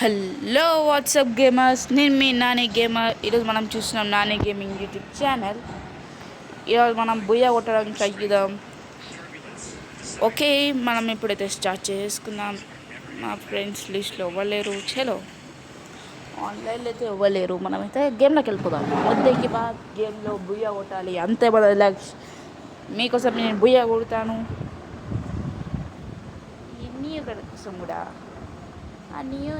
Hello WhatsApp gamers, నేను మీ Nani gamer. ఈరోజు మనం చూస్తున్నాం నాని గేమింగ్ యూట్యూబ్ ఛానల్. ఈరోజు మనం బుయ్య కొట్టడం ట్రై చేద్దాం. ఓకే, మనం ఇప్పుడైతే స్టార్ట్ చేసుకుందాం. మా ఫ్రెండ్స్ లిస్ట్లో ఇవ్వలేరు, చలో ఆన్లైన్లో అయితే ఇవ్వలేరు. మనమైతే గేమ్లోకి వెళ్ళిపోదాం. వద్దేకి బాగా గేమ్లో బుయ్య కొట్టాలి, అంతే మన లక్స్. మీకోసం నేను బుయ్య కొడతాను, నీ కోసం కూడా. నీయో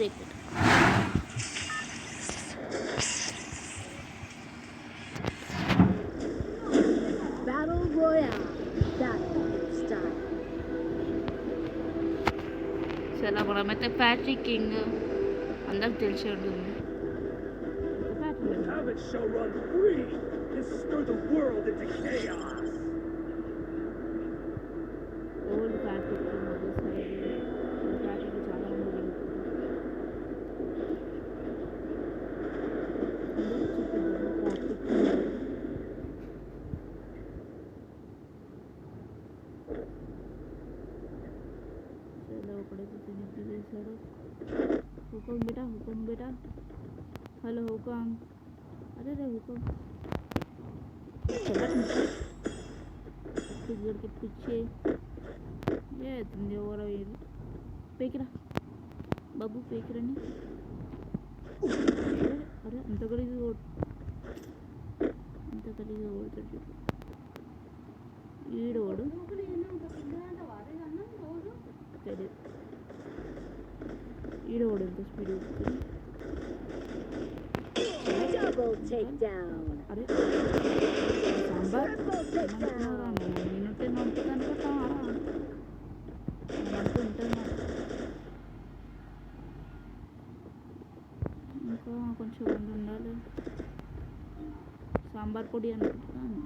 देखो Battle Royale. Start. चला మనమైతే ఫ్యాక్టరీ కింగ్ అందరికి తెలిసి ఉంటుంది. Have it shall run free and stir the world into chaos. Old factory king వదిలేసారు. ఫ్యాక్టరీ చాలా మంది हुकुम बेटा हेलो हुकुम अरे हुकुम के पीछे ये तुमने और पेकरा बाबू पेकरा नहीं अरे अंत कड़ी ओडता ఈడోడు ఈడోడు ఎంత స్పీడ్ అరే సాంబార్ నేనుంటే నొప్పుతాను కదా ఉంటాను. ఇంకా కొంచెం మంది ఉండాలి. సాంబార్ పొడి అనుకుంటున్నాను.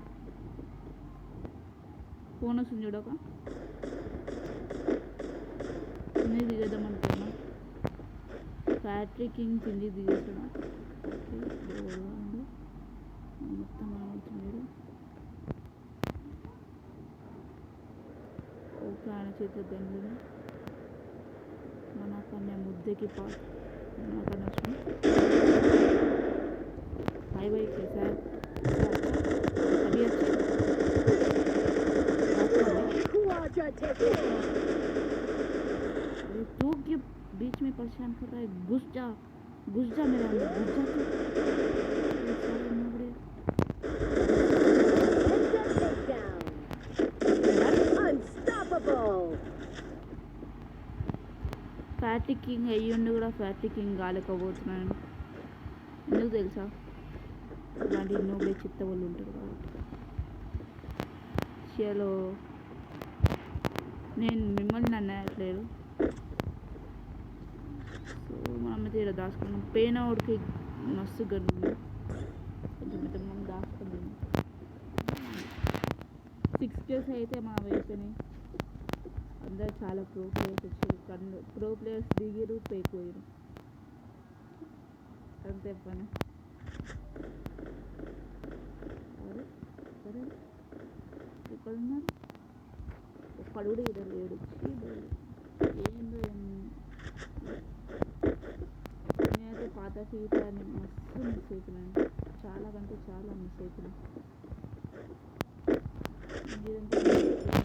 ఫోన్ వస్తుంది చూడక తిండి దిగేద్దాం అనుకున్నా. ఫ్యాక్టరీ కింగ్ తిండి దిగేసాడు. మొత్తం అవుతుంది. ఓకే, ఆయన చేతిలో దండి మన కన్నా ముద్దకి పాస్ మన కన్నా हाई भाई कैसा है अभी अच्छे तू के बीच में परेशान कर रहा है. घुस जा मेरे अंदर घुस जा. ఫ్యాక్టరీ కింగ్ అయ్యుండి కూడా ఫ్యాక్టరీ కింగ్ కాలేకపోతున్నాను. ఎందుకు తెలుసా? అలాంటి ఎన్నో చిత్త వాళ్ళు ఉంటారు కాబట్టి. చలో, నేను మిమ్మల్ని అన్నట్లేదు. సో మనమైతే ఇక్కడ దాచుకున్నాం. పెయిన్ అవుడికి మస్తు గన్ను కొంచెం మనం దాచుకున్నాము. 6 kills అయితే మనం అయిపోయినాయి. అందరు చాలా ప్రో ప్లేయర్స్ వచ్చారు. ప్రో ప్లేయర్స్ దిగిరు, పేపోయారు. అంతే పని. ఎక్కడున్నారు? ఒక్కడు కూడా ఇక్కడ లేడు. ఏందో నేనైతే పాత ఫీటాన్ని మస్తు మిస్ అయిపోయినాను. చాలా కంటే చాలా మిస్ అయిపోయినాను.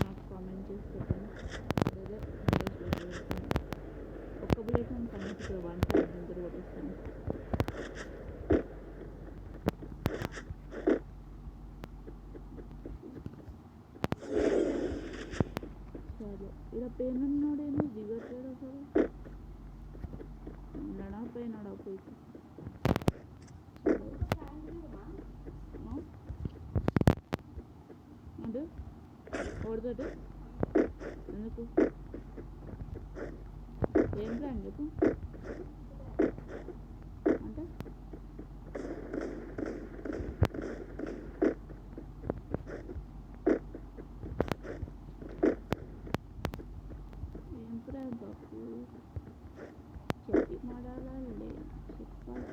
నాకు కామెంట్ చేసి పెట్టండి. ఒక్క బుల్లెట్ కన్నట్టుగా 1 నిద్ర కొట్టేస్తాను. సరే, ఇలా పెయిన్ ఉన్నాడేమో దిగట్లేడు అసలు. ఉన్నాడా పోయినాడా పోయి అంటే ఓడతాడు ఎందుకు ఏం ప్లాన్ చెప్పు అంటే ఏం ప్లాన్ బాపు చెప్పి మాట్లాడాలి చెప్పాలి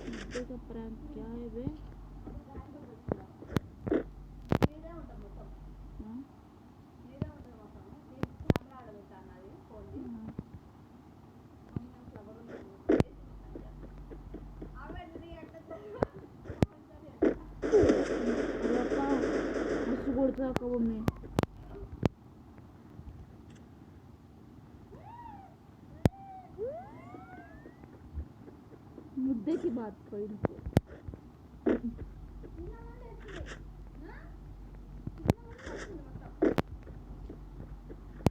मुद्दे का प्रैंक क्या है बे मस्त बोलता कब मैं मुद्दे की बात करो इनको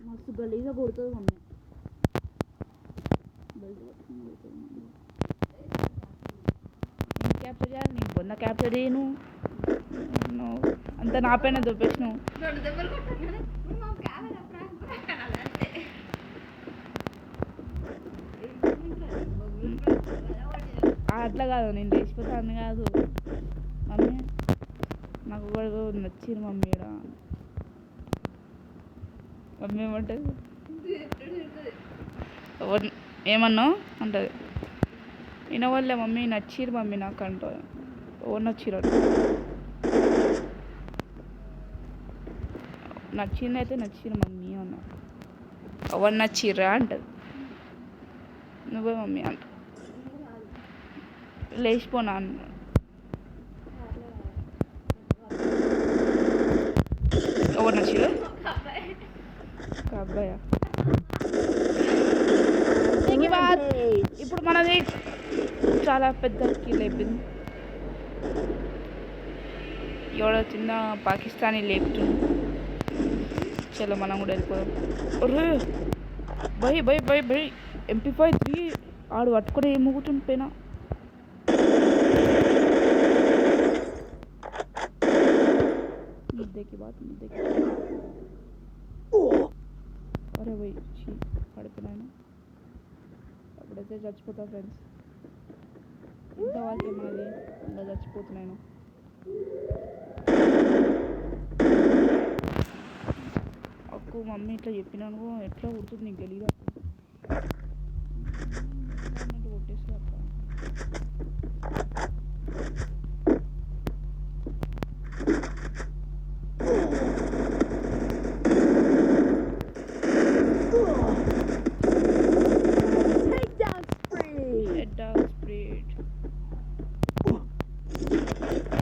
मस्त गलीजा बोलते मम्मी క్యాప్చర్ చేయాలి నీ పొన్న క్యాప్చర్ చేయను అంత నా పైన దొబ్బేసినావు అట్లా కాదు నేను లేచిపోతాను కాదు మమ్మీ నాకు ఒకడు నచ్చింది మమ్మీ ఈడ మమ్మీ ఏమంటుంది ఏమన్నావు అంటది వినవాళ్ళే మమ్మీ నచ్చిరు మమ్మీ నాకు అంటూ ఎవరు నచ్చిరు నచ్చింది అయితే నచ్చిరు మమ్మీ అన్నా ఎవరు నచ్చిర్రా అంటది నువ్వే మమ్మీ అంట లేచిపోనా అన్న ఎవరు నచ్చిరు అబ్బాయా ఇప్పుడు మనది చాలా పెద్ద కీల్ అయిపోయింది ఎవడో చిన్న పాకిస్తానీ లేపుతుంది చలో మనం కూడా వెళ్ళిపోదాం ఒరే భయ్ భయ్ భయ్ భయ్ MP5 ఆడు పట్టుకొని ఏం ముగుతుంది పైన ముద్దకి బాత్ ముద్దకి అరే భయ్ పడిపోయినాను అప్పుడైతే చచ్చిపోతా ఫ్రెండ్స్ ఇంతవరకు ఏమన్నది ఇంకా చచ్చిపోతున్నాను అక్కు మమ్మీ ఇట్లా చెప్పినాను ఎట్లా కుడుతుంది నీకు తెలియదు కొట్టేసి అక్క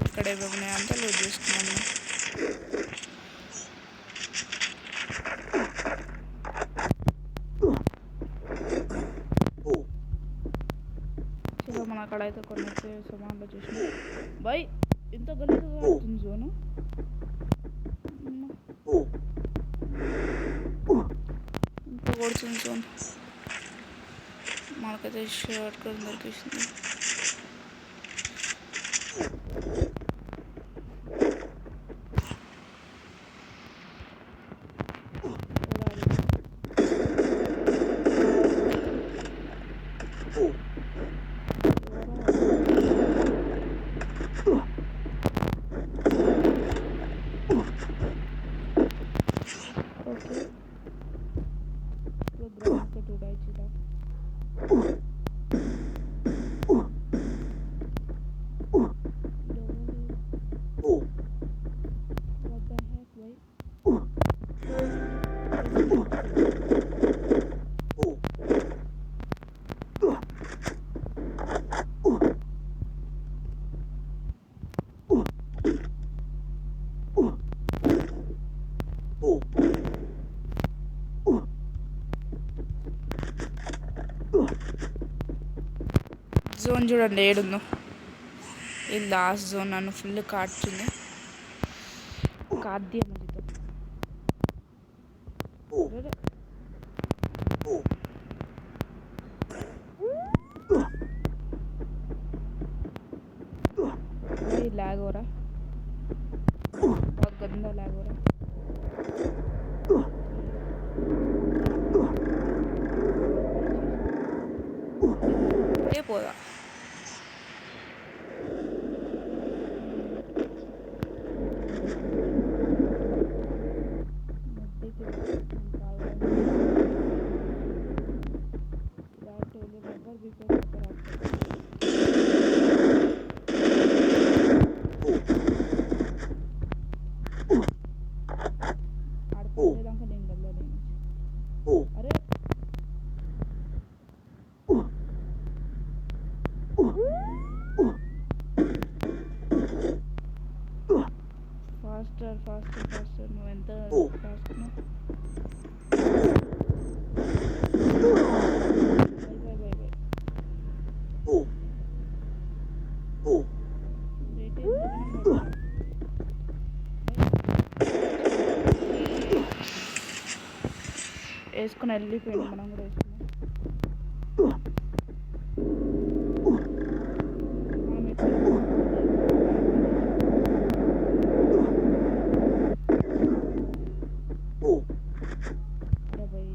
ఇక్కడ ఏమైనా అంతా లోడ్ చేసుకున్నాను చలో మన అక్కడ అయితే కొన్ని సమాన్లు చూసిన బై ఇంత గలీజ్గా అవుతుంది జోను ఇంత కొడుతుంది జోన్ మనకైతే షర్ట్ కూడా దొరికిస్తుంది జోన్ చూడండి ఏడుందో ఈ లాస్ట్ జోన్ నన్ను ఫుల్ కాటుతుంది కాద్యం लैग हो रहा है बहुत गंदा लैग हो रहा है పోతే పోదా. అరే ఫాస్టర్ ఫాస్టర్ ఫాస్టర్ నువ్వు ఎంత ఫాస్ట్ బై బై బై వేసుకుని వెళ్ళిపోయింది. మనం కూడా వేసుకున్నాం. మనం అరే భయ్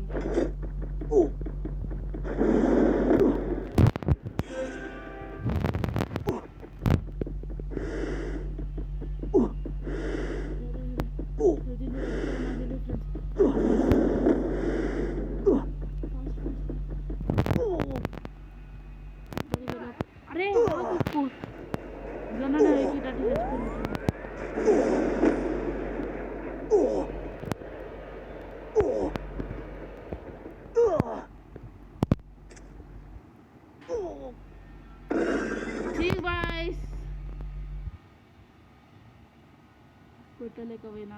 అరే గన్న ఎక్కిటట్టు బాయ్స్ కొట్టలేకపోయినా